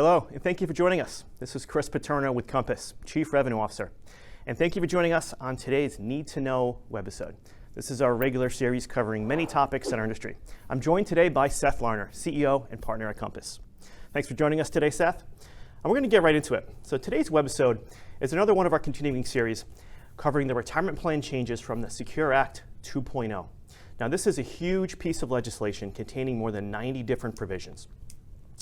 Hello, and thank you for joining us. This is Chris Paterno with Compass, Chief Revenue Officer. And thank you for joining us on today's Need to Know Webisode. This is our regular series covering many topics in our industry. I'm joined today by Seth Larner, CEO and partner at Compass. Thanks for joining us today, Seth. And we're going to get right into it. So today's Webisode is another one of our continuing series covering the retirement plan changes from the Secure Act 2.0. Now, this is a huge piece of legislation containing more than 90 different provisions.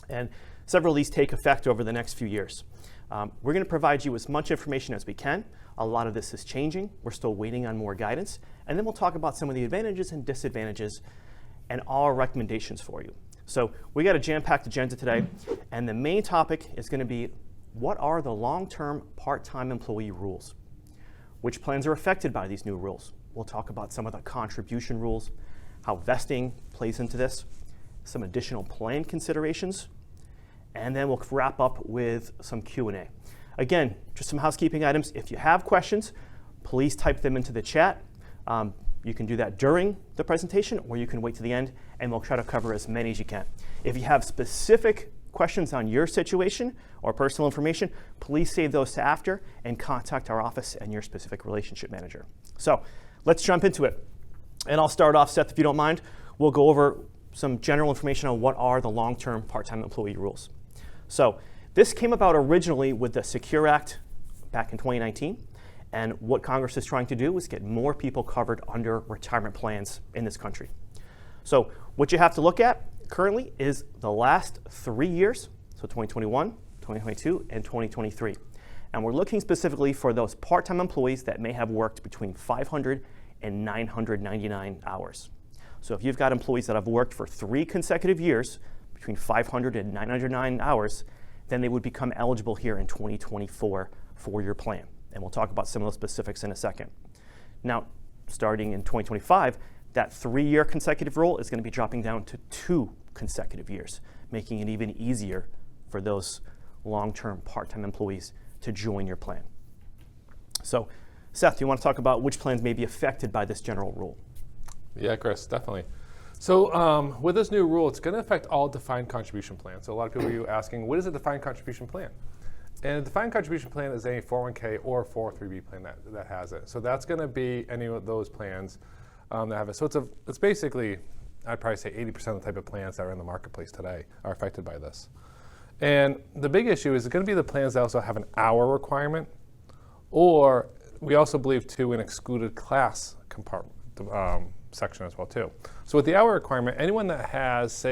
And several of these take effect over the next few years. We're going to provide you as much information as we can. A lot of this is changing. We're still waiting on more guidance. And then we'll talk about some of the advantages and disadvantages and our recommendations for you. So we got a jam-packed agenda today. And the main topic is going to be, what are the long-term part-time employee rules? Which plans are affected by these new rules? We'll talk about some of the contribution rules, how vesting plays into this, some additional plan considerations, and then we'll wrap up with some Q&A. Again, just some housekeeping items. If you have questions, please type them into the chat. You can do that during the presentation, or you can wait to the end, and we'll try to cover as many as you can. If you have specific questions on your situation or personal information, please save those to after and contact our office and your specific relationship manager. So let's jump into it. And I'll start off, Seth, if you don't mind. We'll go over some general information on what are the long-term part-time employee rules. So this came about originally with the Secure Act back in 2019, and what Congress is trying to do is get more people covered under retirement plans in this country. So what you have to look at currently is the last 3 years, so 2021, 2022, and 2023. And we're looking specifically for those part-time employees that may have worked between 500 and 999 hours. So if you've got employees that have worked for 3 consecutive years, between 500 and 909 hours, then they would become eligible here in 2024 for your plan. And we'll talk about some of those specifics in a second. Now, starting in 2025, that 3-year consecutive rule is going to be dropping down to 2 consecutive years, making it even easier for those long-term part-time employees to join your plan. So, Seth, do you want to talk about which plans may be affected by this general rule? Yeah, Chris, definitely. So with this new rule, it's going to affect all defined contribution plans. So a lot of people are asking, what is a defined contribution plan? And a defined contribution plan is any 401k or 403b plan that has it. So that's going to be any of those plans that have it. So it's basically, I'd probably say 80% of the type of plans that are in the marketplace today are affected by this. And the big issue is going to be the plans that also have an hour requirement, or we also believe too an excluded class compartment section as well too. So with the hour requirement, anyone that has,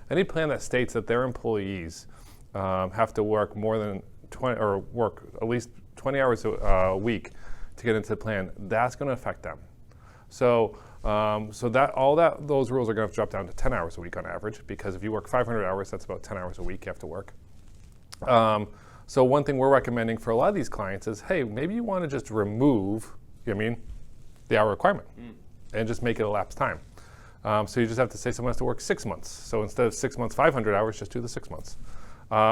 any plan that states that their employees have to work more than 20 or work at least 20 hours a week to get into the plan, that's going to affect them. So those rules are going to drop down to 10 hours a week on average, because if you work 500 hours, that's about 10 hours a week you have to work. So one thing we're recommending for a lot of these clients is, hey, maybe you want to just remove, the hour requirement and just make it elapsed time. So you just have to say someone has to work 6 months. So instead of 6 months, 500 hours, just do the 6 months.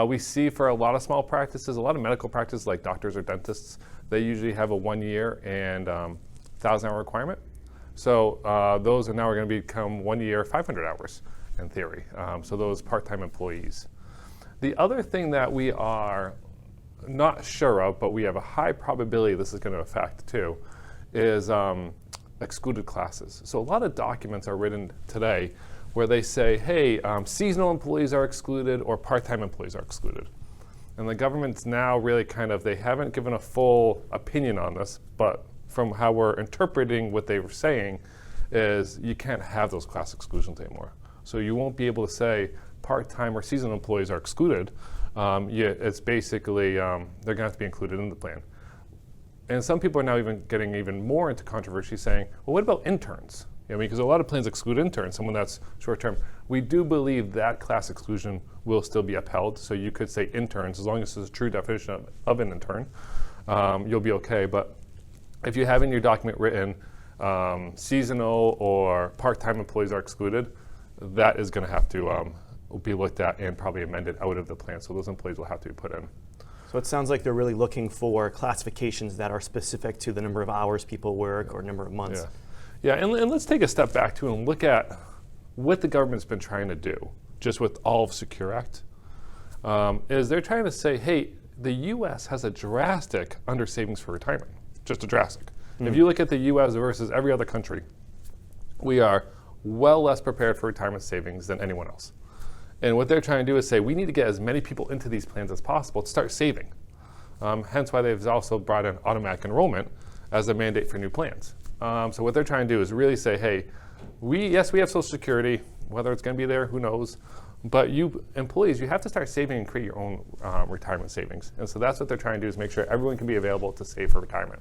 We see for a lot of small practices, a lot of medical practices like doctors or dentists, they usually have a 1 year and 1,000 hour requirement. So those are now going to become 1 year, 500 hours in theory. So those part-time employees. The other thing that we are not sure of, but we have a high probability this is going to affect too, is excluded classes. So a lot of documents are written today where they say, hey, seasonal employees are excluded or part-time employees are excluded. And the government's now really they haven't given a full opinion on this, but from how we're interpreting what they were saying is you can't have those class exclusions anymore. So you won't be able to say part-time or seasonal employees are excluded. It's basically, they're going to have to be included in the plan. And some people are now even getting even more into controversy saying, well, what about interns? Because a lot of plans exclude interns, someone that's short-term. We do believe that class exclusion will still be upheld. So you could say interns, as long as it's a true definition of an intern, you'll be okay. But if you have in your document written seasonal or part-time employees are excluded, that is going to have to be looked at and probably amended out of the plan. So those employees will have to be put in. So it sounds like they're really looking for classifications that are specific to the number of hours people work or number of months. Yeah, and let's take a step back too and look at what the government's been trying to do just with all of Secure Act. is they're trying to say, hey, the U.S. has a drastic under savings for retirement, just a drastic. If you look at the U.S. versus every other country, we are well less prepared for retirement savings than anyone else. And what they're trying to do is say, we need to get as many people into these plans as possible to start saving. Hence why they've also brought in automatic enrollment as a mandate for new plans. So what they're trying to do is really say, hey, we have Social Security, whether it's going to be there, who knows, but you employees, you have to start saving and create your own retirement savings. And so that's what they're trying to do, is make sure everyone can be available to save for retirement.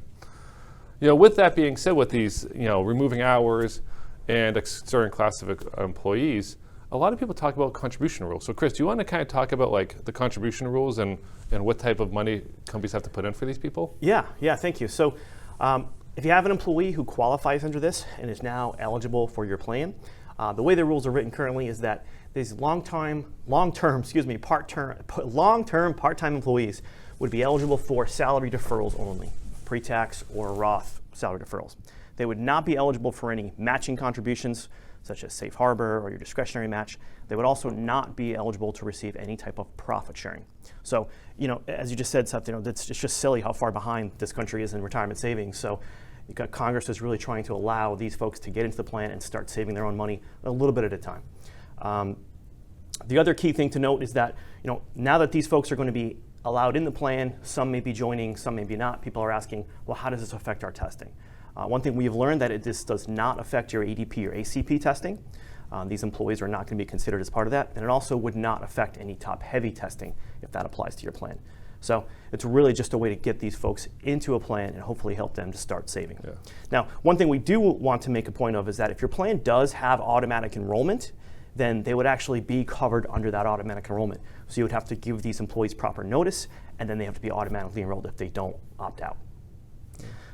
With that being said, with these, removing hours and certain class of employees, a lot of people talk about contribution rules. So Chris, do you want to kind of talk about like the contribution rules and what type of money companies have to put in for these people? Yeah, thank you. So if you have an employee who qualifies under this and is now eligible for your plan, the way the rules are written currently is that these long-term part-time employees would be eligible for salary deferrals only, pre-tax or Roth salary deferrals. They would not be eligible for any matching contributions, such as safe harbor or your discretionary match. They would also not be eligible to receive any type of profit sharing. So, as you just said, Seth, it's just silly how far behind this country is in retirement savings. So, Congress is really trying to allow these folks to get into the plan and start saving their own money a little bit at a time. The other key thing to note is that, now that these folks are going to be allowed in the plan, some may be joining, some may be not. People are asking, well, how does this affect our testing? One thing we've learned that this does not affect your ADP or ACP testing. These employees are not going to be considered as part of that, and it also would not affect any top-heavy testing if that applies to your plan. So it's really just a way to get these folks into a plan and hopefully help them to start saving. Yeah. Now, one thing we do want to make a point of is that if your plan does have automatic enrollment, then they would actually be covered under that automatic enrollment. So you would have to give these employees proper notice, and then they have to be automatically enrolled if they don't opt out.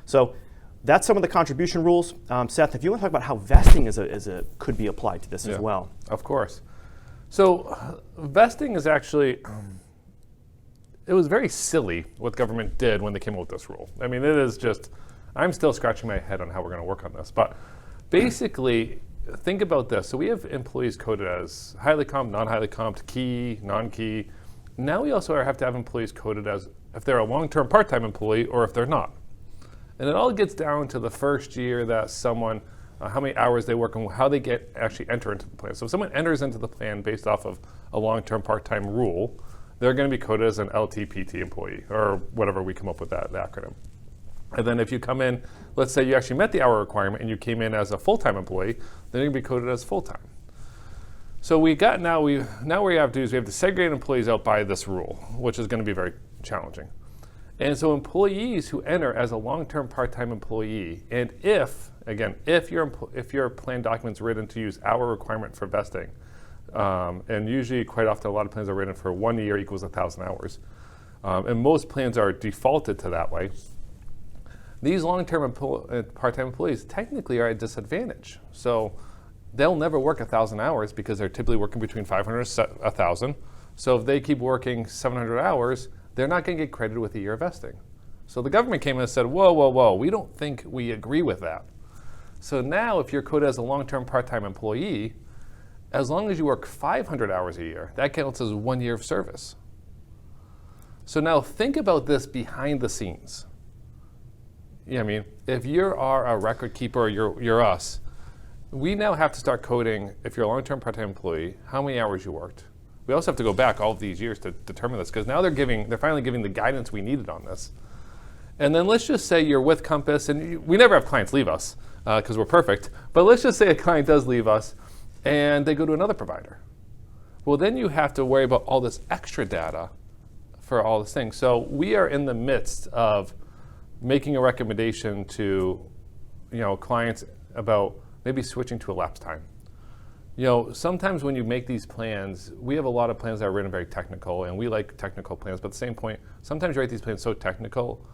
So that's some of the contribution rules. Seth, if you want to talk about how vesting could be applied to this as well. Of course. So vesting is actually, it was very silly what government did when they came up with this rule. I mean, it is just, I'm still scratching my head on how we're going to work on this. But basically, think about this. So we have employees coded as highly comped, non-highly comped, key, non-key. Now we also have to have employees coded as if they're a long-term part-time employee or if they're not. And it all gets down to the first year that someone, how many hours they work and how they actually enter into the plan. So if someone enters into the plan based off of a long-term part-time rule, they're going to be coded as an LTPT employee, or whatever we come up with that acronym. And then if you come in, let's say you actually met the hour requirement and you came in as a full-time employee, then you're going to be coded as full-time. So now what we have to do is we have to segregate employees out by this rule, which is going to be very challenging. And so employees who enter as a long-term part-time employee, and if your plan document's written to use hour requirement for vesting, and usually quite often a lot of plans are written for 1 year equals 1,000 hours, and most plans are defaulted to that way, these long-term part-time employees technically are at a disadvantage. So they'll never work 1,000 hours because they're typically working between 500 and 1,000. So if they keep working 700 hours, they're not going to get credited with a year of vesting. So the government came in and said, whoa, we don't think we agree with that. So now if you're coded as a long-term part-time employee, as long as you work 500 hours a year, that counts as 1 year of service. So now think about this behind the scenes. I mean, if you are a record keeper, you're us, we now have to start coding, if you're a long-term part-time employee, how many hours you worked. We also have to go back all of these years to determine this, because now they're finally giving the guidance we needed on this. And then let's just say you're with Compass, and we never have clients leave us because we're perfect, but let's just say a client does leave us and they go to another provider. Well, then you have to worry about all this extra data for all this things. So we are in the midst of making a recommendation to clients about maybe switching to a lapse time. Sometimes when you make these plans, we have a lot of plans that are written very technical, and we like technical plans, but at the same point, sometimes you write these plans so technical,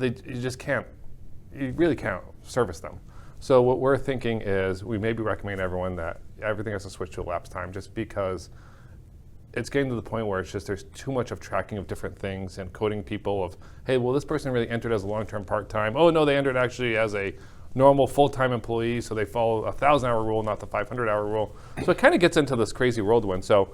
you really can't service them. So what we're thinking is we maybe recommend everyone that everything has to switch to a lapse time, just because it's getting to the point where there's too much of tracking of different things and coding people of, hey, well, this person really entered as a long-term part-time. Oh, no, they entered actually as a normal full-time employee, so they follow a 1,000-hour rule, not the 500-hour rule. So it kind of gets into this crazy whirlwind. So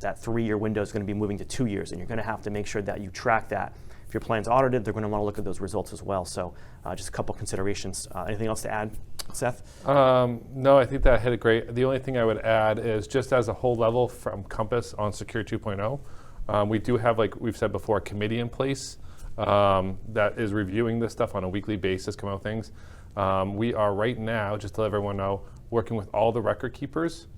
that 3-year window is going to be moving to 2 years, and you're going to have to make sure that you track that. If your plan's audited, they're going to want to look at those results as well. So just a couple considerations. Anything else to add, Seth? No, I think that hit it great. The only thing I would add is just as a whole level from Compass on Secure 2.0, we do have, like we've said before, a committee in place that is reviewing this stuff on a weekly basis, come out with things. We are right now, just to let everyone know, working with all the record keepers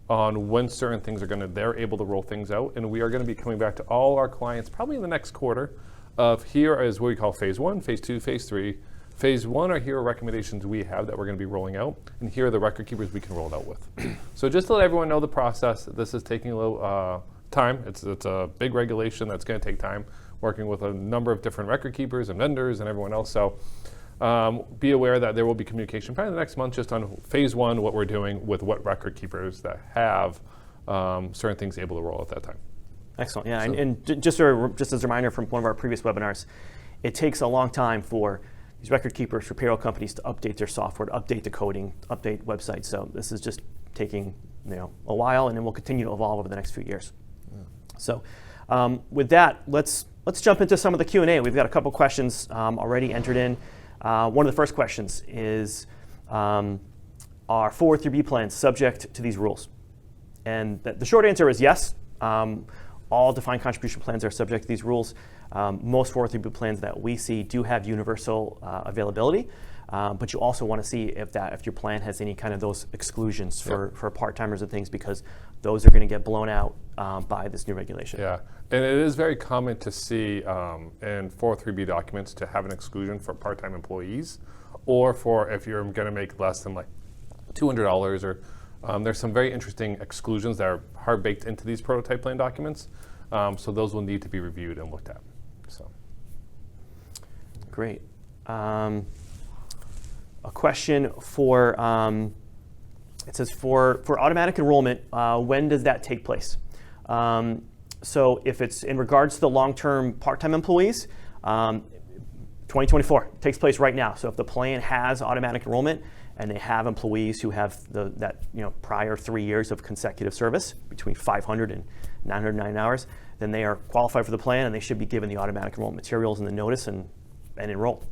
on when certain things are they're able to roll things out. And we are going to be coming back to all our clients probably in the next quarter of here is what we call phase 1, phase 2, phase 3. Phase 1 are here are recommendations we have that we're going to be rolling out, and here are the record keepers we can roll it out with. So just to let everyone know the process, this is taking a little time. It's a big regulation that's going to take time, working with a number of different record keepers and vendors and everyone else. So be aware that there will be communication probably the next month just on phase 1, what we're doing with what record keepers that have certain things able to roll at that time. Excellent. Yeah, so, and just as a reminder from one of our previous webinars, it takes a long time for these record keepers, for payroll companies to update their software, to update the coding, update websites. So this is just taking a while, and it will continue to evolve over the next few years. Yeah. So with that, let's jump into some of the Q&A. We've got a couple questions already entered in. One of the first questions is, are 403B plans subject to these rules? And the short answer is yes. All defined contribution plans are subject to these rules. Most 403B plans that we see do have universal availability, but you also want to see if your plan has any kind of those exclusions for part-timers and things, because those are going to get blown out by this new regulation. Yeah, and it is very common to see in 403B documents to have an exclusion for part-time employees, or for if you're going to make less than like $200 or there's some very interesting exclusions that are hard baked into these prototype plan documents. So those will need to be reviewed and looked at. So, great. A question for, it says for automatic enrollment, when does that take place? So if it's in regards to the long-term part-time employees, 2024 takes place right now. So if the plan has automatic enrollment and they have employees who have that prior 3 years of consecutive service between 500 and 909 hours, then they are qualified for the plan and they should be given the automatic enrollment materials and the notice and enrolled.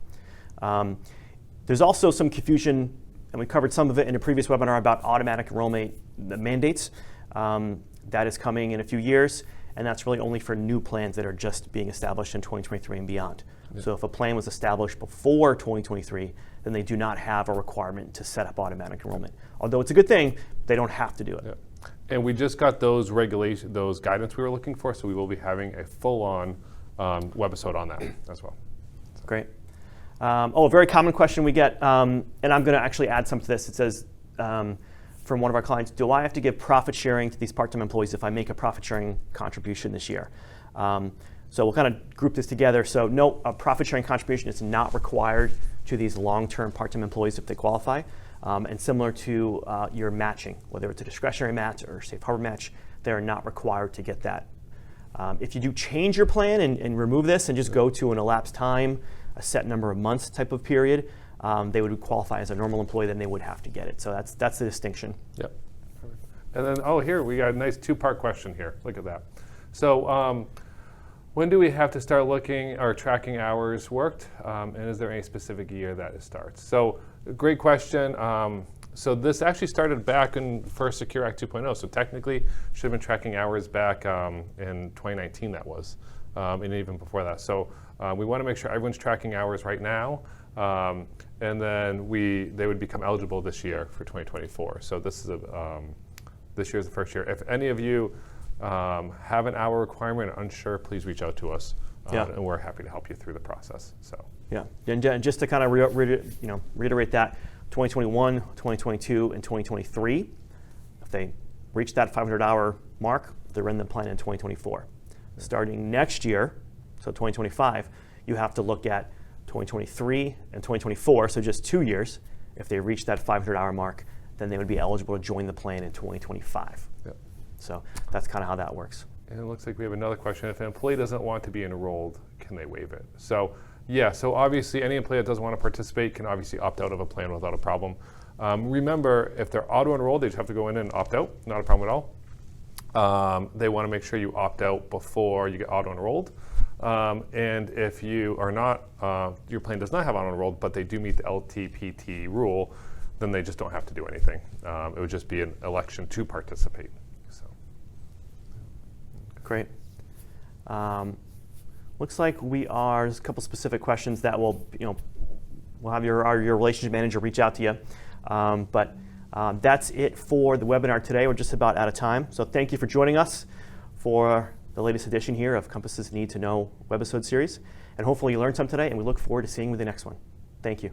There's also some confusion, and we covered some of it in a previous webinar about automatic enrollment mandates. That is coming in a few years, and that's really only for new plans that are just being established in 2023 and beyond. Yeah. So if a plan was established before 2023, then they do not have a requirement to set up automatic enrollment. Although it's a good thing, they don't have to do it. Yeah. And we just got those regulations, those guidance we were looking for, so we will be having a full-on webisode on that as well. So. Great. A very common question we get, and I'm going to actually add some to this. It says, from one of our clients, do I have to give profit sharing to these part-time employees if I make a profit sharing contribution this year? So we'll kind of group this together. So no, a profit sharing contribution is not required to these long-term part-time employees if they qualify. And similar to your matching, whether it's a discretionary match or safe harbor match, they're not required to get that. If you do change your plan and remove this and just go to an elapsed time, a set number of months type of period, they would qualify as a normal employee, then they would have to get it. So that's the distinction. Yep. And then, here, we got a nice 2-part question here. Look at that. So when do we have to start looking or tracking hours worked? And is there any specific year that it starts? So great question. So this actually started back in first Secure Act 2.0. So technically, should have been tracking hours back in 2019, that was, and even before that. So we want to make sure everyone's tracking hours right now. And then they would become eligible this year for 2024. So this is this year's the first year. If any of you have an hour requirement or unsure, please reach out to us, and we're happy to help you through the process. So yeah, and just to kind of reiterate that, 2021, 2022, and 2023, if they reach that 500-hour mark, they're in the plan in 2024. Starting next year, so 2025, you have to look at 2023 and 2024, so just 2 years. If they reach that 500-hour mark, then they would be eligible to join the plan in 2025. Yep. So that's kind of how that works. And it looks like we have another question. If an employee doesn't want to be enrolled, can they waive it? So yeah, so obviously any employee that doesn't want to participate can obviously opt out of a plan without a problem. Remember, if they're auto-enrolled, they just have to go in and opt out, not a problem at all. They want to make sure you opt out before you get auto-enrolled. And if you are not, your plan does not have auto-enrolled, but they do meet the LTPT rule, then they just don't have to do anything. It would just be an election to participate. So. Great. Looks like there's a couple specific questions that we'll have your relationship manager reach out to you. But that's it for the webinar today. We're just about out of time. So thank you for joining us for the latest edition here of Compass's Need to Know Webisode series. And hopefully you learned something today, and we look forward to seeing you with the next one. Thank you.